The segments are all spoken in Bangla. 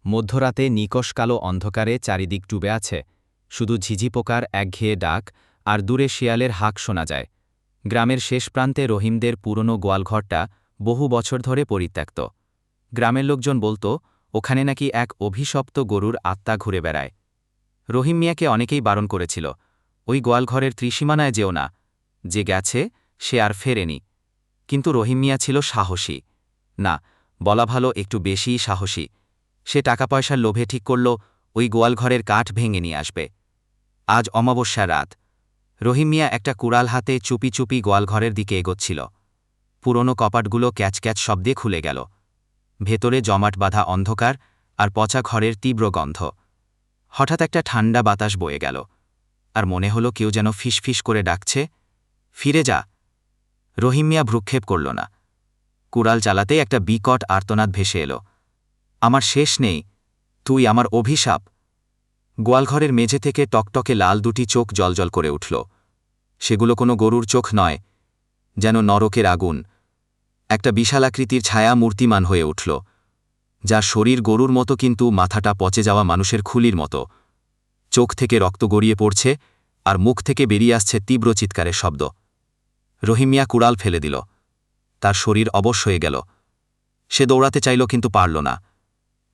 মধ্যরাতে নিকষ কালো অন্ধকারে চারিদিক ডুবে আছে, শুধু ঝিঝি পোকার একঘেয়ে ডাক আর দূরে শিয়ালের হাঁক শোনা যায়। গ্রামের শেষ প্রান্তে রহিমদের পুরনো গোয়ালঘরটা বহু বছর ধরে পরিত্যক্ত। গ্রামের লোকজন বলত ওখানে নাকি এক অভিশপ্ত গরুর আত্মা ঘুরে বেড়ায়। রহিম মিয়াকে অনেকেই বারণ করেছিল, ওই গোয়ালঘরের ত্রিসীমানায় যেও না, যে গেছে সে আর ফেরেনি। কিন্তু রহিম মিয়া ছিল সাহসী, না, বলা ভালো একটু বেশিই সাহসী। সে টাকা পয়সার লোভে ঠিক করল ওই গোয়ালঘরের কাঠ ভেঙে নিয়ে আসবে। আজ অমাবস্যা রাত। রহিম মিয়া একটা কুড়াল হাতে চুপি চুপি গোয়ালঘরের দিকে এগোচ্ছিল। পুরনো কপাটগুলো ক্যাচ ক্যাচ শব্দে খুলে গেল। ভেতরে জমাট বাঁধা অন্ধকার আর পচা ঘরের তীব্র গন্ধ। হঠাৎ একটা ঠান্ডা বাতাস বয়ে গেল, আর মনে হলো কেউ যেন ফিসফিস করে ডাকছে, ফিরে যা। রহিম মিয়া ভ্রুক্ষেপ করল না। কুড়াল চালাতেই একটা বিকট আর্তনাদ ভেসে এলো, আমার শেষ নেই, তুই আমার অভিশাপ। গোয়ালঘরের মেঝে থেকে টকটকে লাল দুটি চোখ জ্বলজ্বল করে উঠল। সেগুলো কোনো গরুর চোখ নয়, যেন নরকের আগুন। একটা বিশালাকৃতির ছায়া মূর্তিমান হয়ে উঠল, যার শরীর গরুর মতো কিন্তু মাথাটা পচে যাওয়া মানুষের খুলির মতো। চোখ থেকে রক্ত গড়িয়ে পড়ছে আর মুখ থেকে বেরিয়ে আসছে তীব্র চিৎকারের শব্দ। রহিম মিয়া কুড়াল ফেলে দিল, তার শরীর অবশ হয়ে গেল। সে দৌড়াতে চাইল কিন্তু পারল না।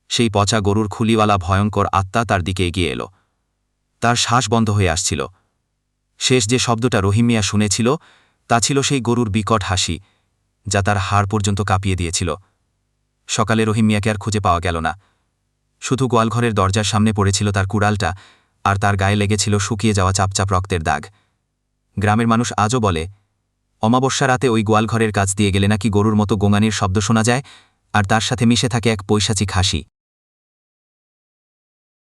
সেই পচা গরুর খুলিওয়ালা ভয়ঙ্কর আত্মা তার দিকে এগিয়ে এলো। তার শ্বাস বন্ধ হয়ে আসছিল। শেষ যে শব্দটা রহিম মিয়া শুনেছিল তা ছিল সেই গরুর বিকট হাসি, যা তার হাড় পর্যন্ত কাঁপিয়ে দিয়েছিল। সকালে রহিম মিয়াকে আর খুঁজে পাওয়া গেল না। শুধু গোয়ালঘরের দরজার সামনে পড়েছিল তার কুড়ালটা, আর তার গায়ে লেগেছিল শুকিয়ে যাওয়া চাপচাপ রক্তের দাগ। গ্রামের মানুষ আজও বলে, অমাবস্যা রাতে ওই গোয়ালঘরের কাছ দিয়ে গেলে নাকি গরুর মতো গোঙানির শব্দ শোনা যায়, আর তার সাথে মিশে থাকে এক পৈশাচিক হাসি।